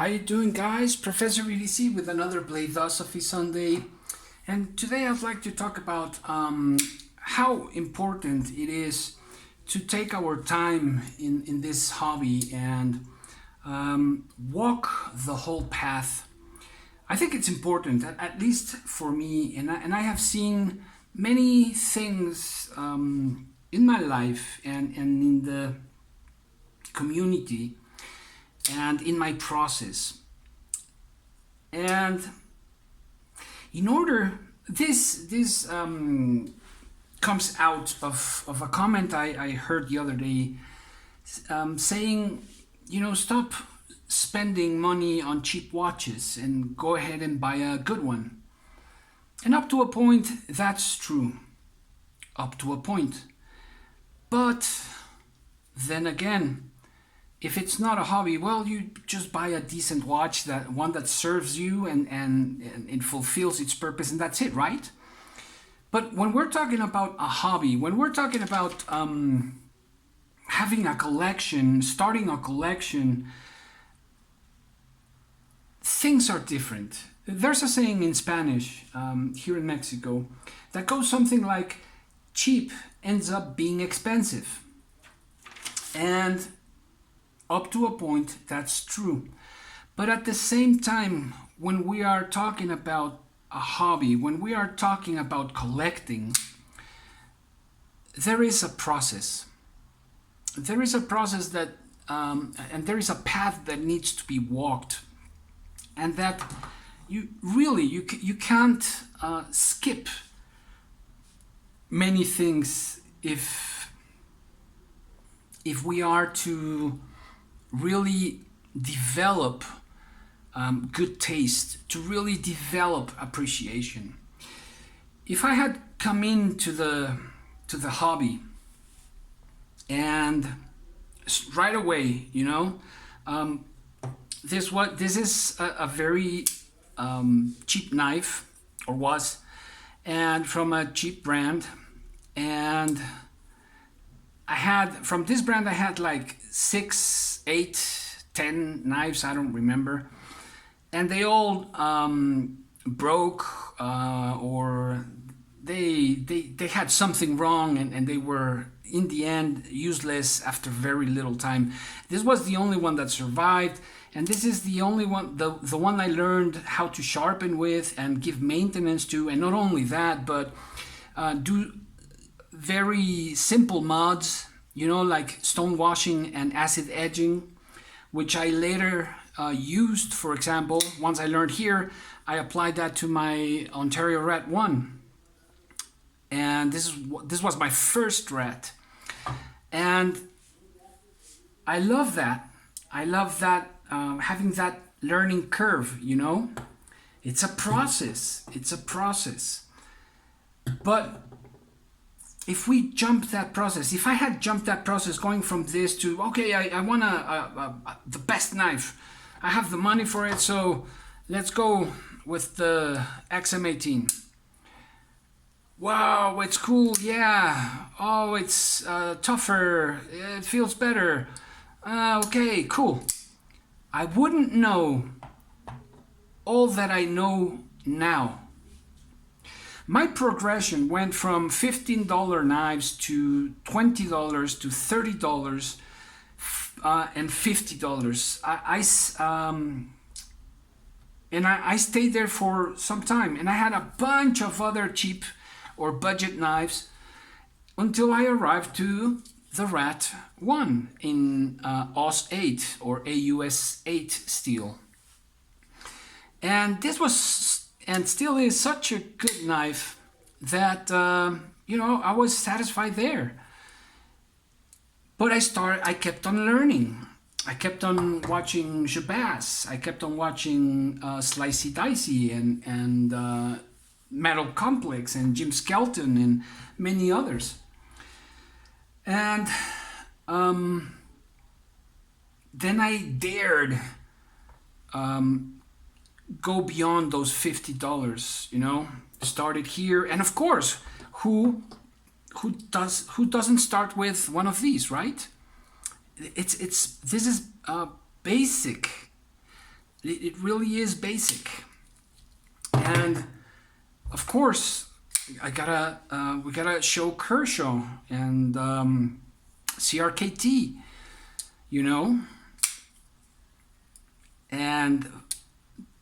How you doing, guys? Professor EDC with another BLADE-OSOPHY Sunday. And today I'd like to talk about how important it is to take our time in this hobby and walk the whole path. I think it's important, at least for me, and I have seen many things in my life and in the community and in my process. And in order, this comes out of a comment I heard the other day, saying, stop spending money on cheap watches and go ahead and buy a good one. And up to a point, that's true. Up to a point. But then again, if it's not a hobby, well, you just buy a decent watch, one that serves you and it fulfills its purpose, and that's it, right? But when we're talking about a hobby, when we're talking about having a collection, starting a collection, things are different. There's a saying in Spanish here in Mexico that goes something like, cheap ends up being expensive. And up to a point, that's true. But at the same time, when we are talking about a hobby, when we are talking about collecting, there is a process. There is a process that, and there is a path that needs to be walked. And that you can't skip many things if we are to really develop good taste, to really develop appreciation. If I had come into the hobby and right away, this is a very cheap knife, or was, and from a cheap brand, and from this brand I had like 6, 8, 10 knives, I don't remember, and they all broke, or they had something wrong, and they were in the end useless after very little time. This was the only one that survived, and this is the only one, the one I learned how to sharpen with and give maintenance to, and not only that, but do very simple mods, like stone washing and acid edging, which I later used. For example, once I learned here, I applied that to my Ontario Rat 1. And this was my first rat. And I love that. I love that, having that learning curve, It's a process. It's a process. But if we jump that process, if I had jumped that process going from this to, okay, I want the best knife. I have the money for it, so let's go with the XM18. Wow, it's cool, yeah. Oh, it's tougher, it feels better. Okay, cool. I wouldn't know all that I know now. My progression went from $15 knives to $20 to $30 and $50. I stayed there for some time, and I had a bunch of other cheap or budget knives until I arrived to the Rat 1 in AUS 8 or AUS 8 steel. And this was, and still is, such a good knife that, I was satisfied there. But I kept on learning. I kept on watching Jabaz. I kept on watching Slicey Dicey and Metal Complex and Jim Skelton and many others. And then I dared go beyond those $50, started here. And of course, who doesn't start with one of these, right? This is basic. It really is basic. And of course, we gotta show Kershaw and CRKT, you know, and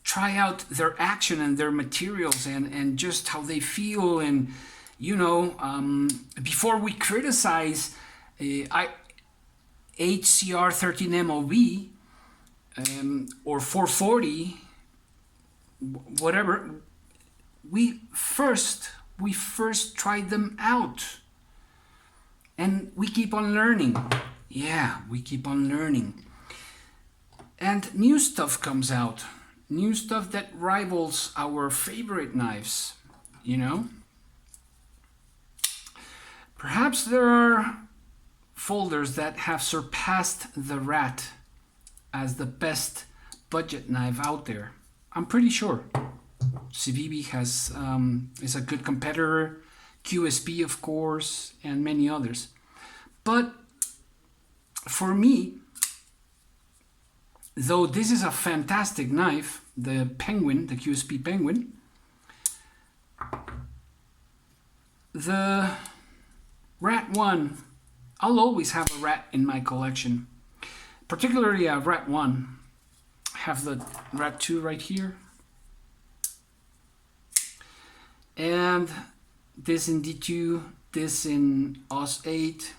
try out their action and their materials and just how they feel. And you know, before we criticize HCR 13MOV or 440, whatever, we first tried them out, and we keep on learning. Yeah, we keep on learning, and new stuff comes out, new stuff that rivals our favorite knives, you know. Perhaps there are folders that have surpassed the Rat as the best budget knife out there. I'm pretty sure. Civivi has is a good competitor, QSP of course, and many others. But for me, though this is a fantastic knife, the Penguin, the QSP Penguin, the Rat 1, I'll always have a Rat in my collection, particularly a Rat 1. I have the Rat 2 right here, and this in D2, this in OS 8,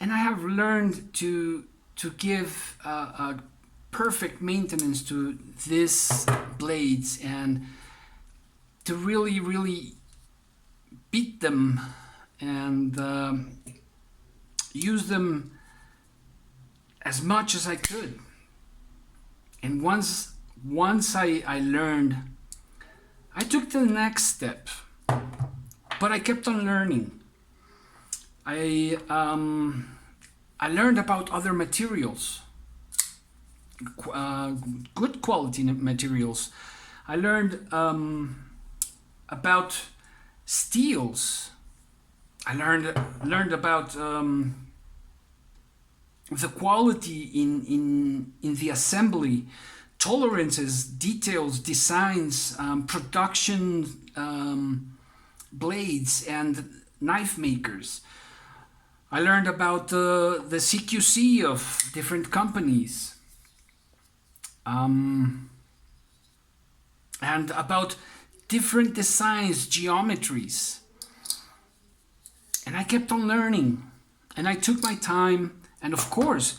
and I have learned to give a perfect maintenance to these blades and to really beat them and use them as much as I could. And once I learned, I took the next step, but I kept on learning. I learned about other materials, good quality materials. I learned about steels. I learned about the quality in the assembly, tolerances, details, designs, production, blades, and knife makers. I learned about the CQC of different companies, and about different designs, geometries. And I kept on learning, and I took my time. And of course,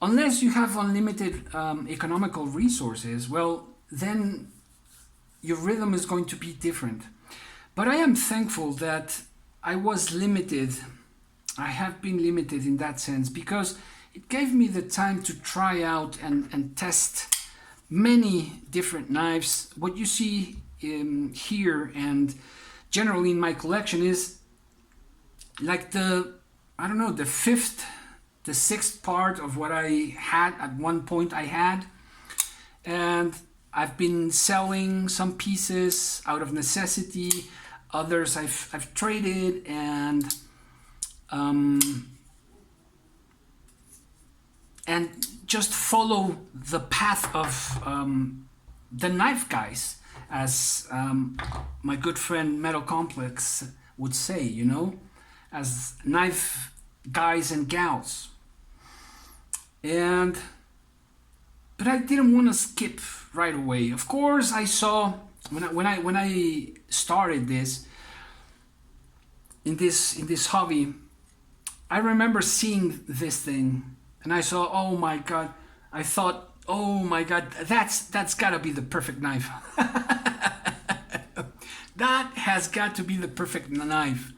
unless you have unlimited economical resources, well, then your rhythm is going to be different. But I am thankful that I was limited. I have been limited in that sense, because it gave me the time to try out and test many different knives. What you see here and generally in my collection is like the sixth part of what I had at one point I had. And I've been selling some pieces out of necessity. Others I've traded and just follow the path of the knife guys, as my good friend Metal Complex would say, you know, as knife guys and gals. But I didn't want to skip right away. Of course, I saw when I started this in this hobby, I remember seeing this thing and I saw, oh my god, I thought, oh my god, that's gotta be the perfect knife. That has got to be the perfect knife.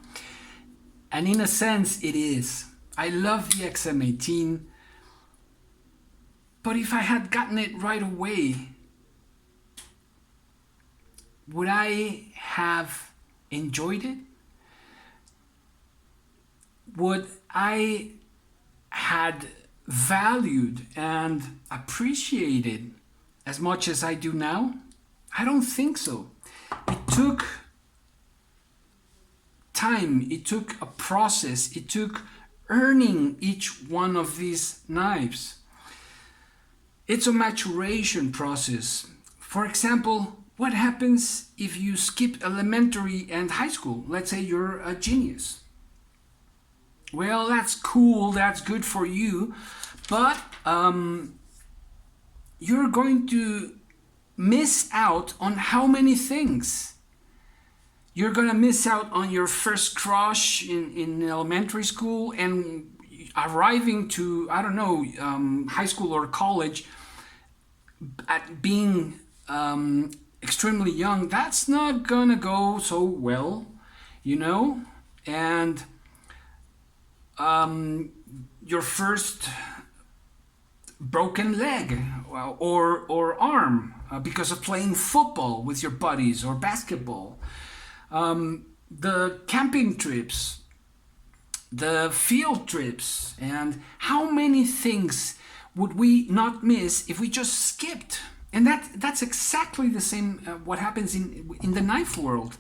And in a sense, it is. I love the XM18, but if I had gotten it right away, would I have enjoyed it? Would I had valued and appreciated as much as I do now? I don't think so. It took time, it took a process, it took earning each one of these knives. It's a maturation process. For example, what happens if you skip elementary and high school? Let's say you're a genius. Well, that's cool, that's good for you, but you're going to miss out on how many things. You're going to miss out on your first crush in elementary school, and arriving to, I don't know, high school or college at being extremely young. That's not going to go so well, you know? And your first broken leg or arm because of playing football with your buddies or basketball. The camping trips, the field trips, and how many things would we not miss if we just skipped? And that's exactly the same what happens in the knife world.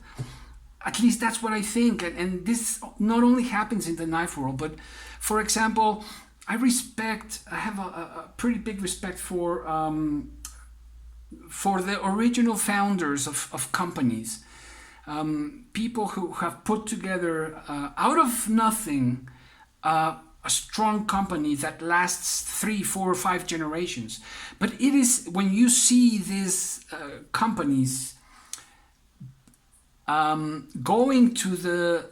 At least that's what I think. And this not only happens in the knife world, but for example, I have a pretty big respect for the original founders of companies. People who have put together out of nothing a strong company that lasts 3, 4, 5 generations. But it is when you see these companies going to the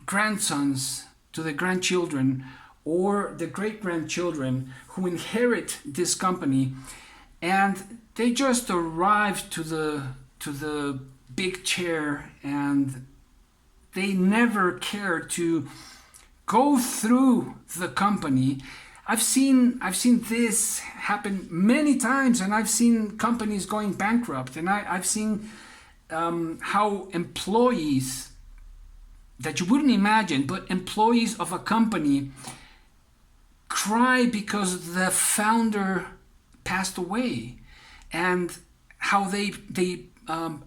grandsons, to the grandchildren, or the great grandchildren who inherit this company, and they just arrive to the big chair, and they never care to go through the company. I've seen this happen many times, and I've seen companies going bankrupt, and I've seen how employees that you wouldn't imagine, but employees of a company cry because the founder passed away, and how they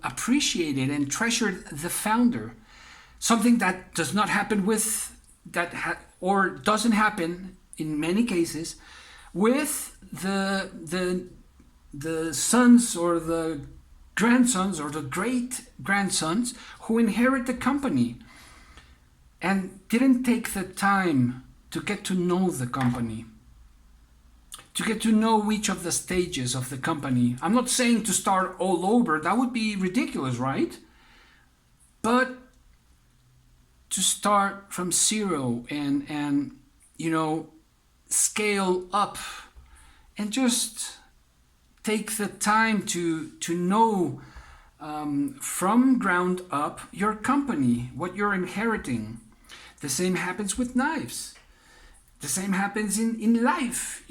appreciated and treasured the founder. Something that does not happen or doesn't happen in many cases with the sons or the grandsons or the great grandsons who inherit the company and didn't take the time to get to know the company, to get to know each of the stages of the company. I'm not saying to start all over, that would be ridiculous, right? But to start from zero and scale up and just take the time to know from ground up your company, what you're inheriting. The same happens with knives. The same happens in life,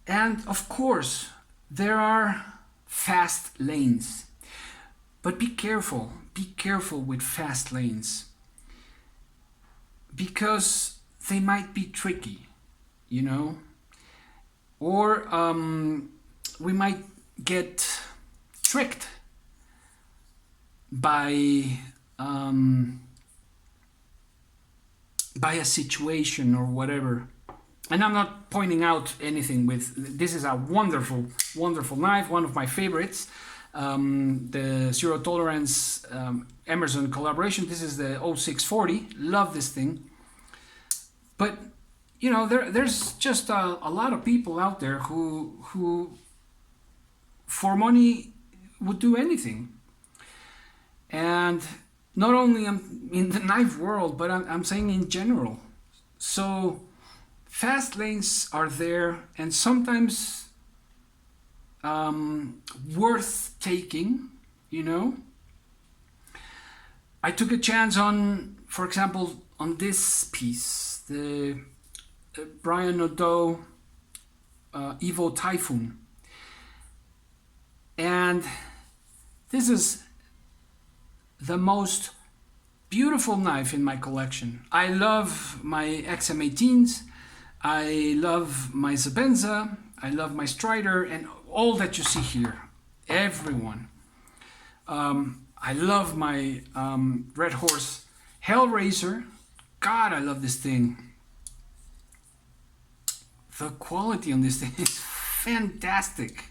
And of course, there are fast lanes. But be careful with fast lanes. Because they might be tricky, Or we might get tricked by a situation or whatever. And I'm not pointing out anything this is a wonderful, wonderful knife, one of my favorites. The Zero Tolerance Emerson collaboration. This is the 0640. Love this thing. But, there's just a lot of people out there who for money would do anything. And not only in the knife world, but I'm saying in general. So fast lanes are there, and sometimes worth taking, I took a chance for example, on this piece, the Brian Nadeau Evo Typhoon. And this is the most beautiful knife in my collection. I love my XM18s, I love my Zabenza, I love my Strider, and all that you see here, everyone. I love my Red Horse Hellraiser. God, I love this thing. the quality on this thing is fantastic.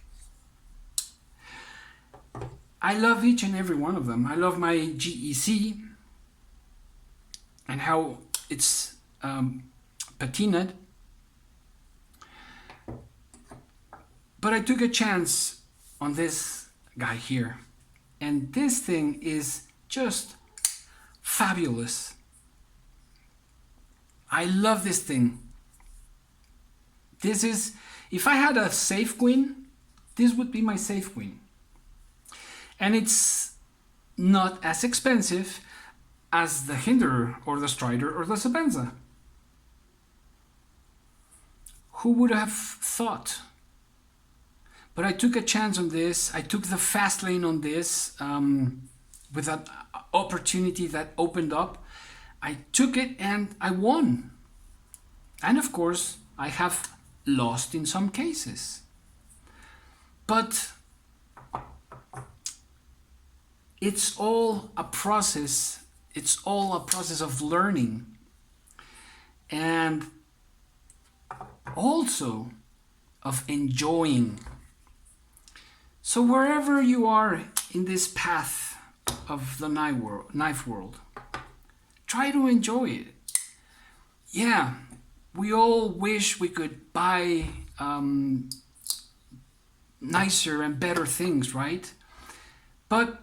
I love each and every one of them. I love my GEC and how it's patinaed. But I took a chance on this guy here. And this thing is just fabulous. I love this thing. This is, if I had a safe queen, this would be my safe queen. And it's not as expensive as the Hinderer or the Strider or the Sabenza. Who would have thought? But I took a chance on this. I took the fast lane on this with that opportunity that opened up. I took it and I won. And of course, I have lost in some cases. But it's all a process. It's all a process of learning. And also of enjoying. So wherever you are in this path of the knife world, try to enjoy it. Yeah, we all wish we could buy nicer and better things, right? But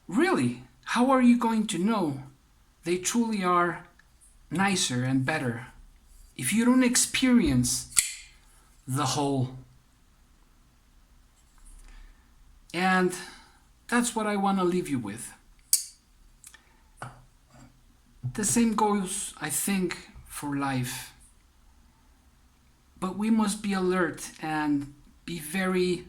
really, how are you going to know they truly are nicer and better if you don't experience the whole? And that's what I want to leave you with. The same goes, I think, for life. But we must be alert and be very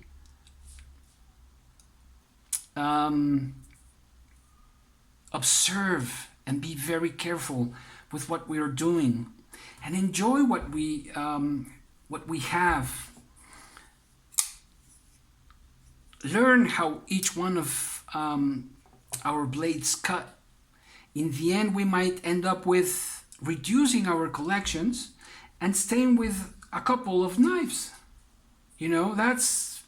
observe and be very careful with what we are doing and enjoy what we have. Learn how each one of our blades cut. In the end, we might end up with reducing our collections and staying with a couple of knives. You know, that's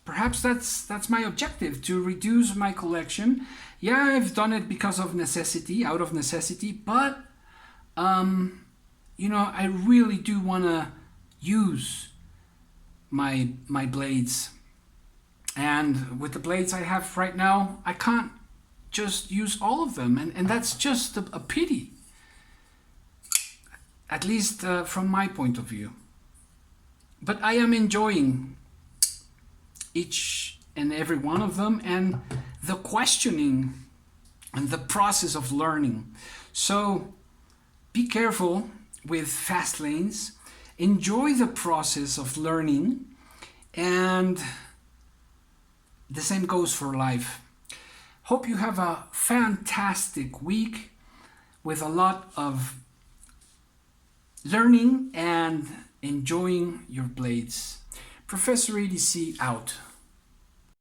my objective, to reduce my collection. Yeah, I've done it because of necessity, out of necessity, but you know, I really do want to use my blades. And with the blades I have right now, I can't just use all of them, and that's just a pity, at least from my point of view. But I am enjoying each and every one of them, and the questioning and the process of learning. So be careful with fast lanes, enjoy the process of learning, and the same goes for life. Hope you have a fantastic week with a lot of learning and enjoying your blades. Professor EDC out.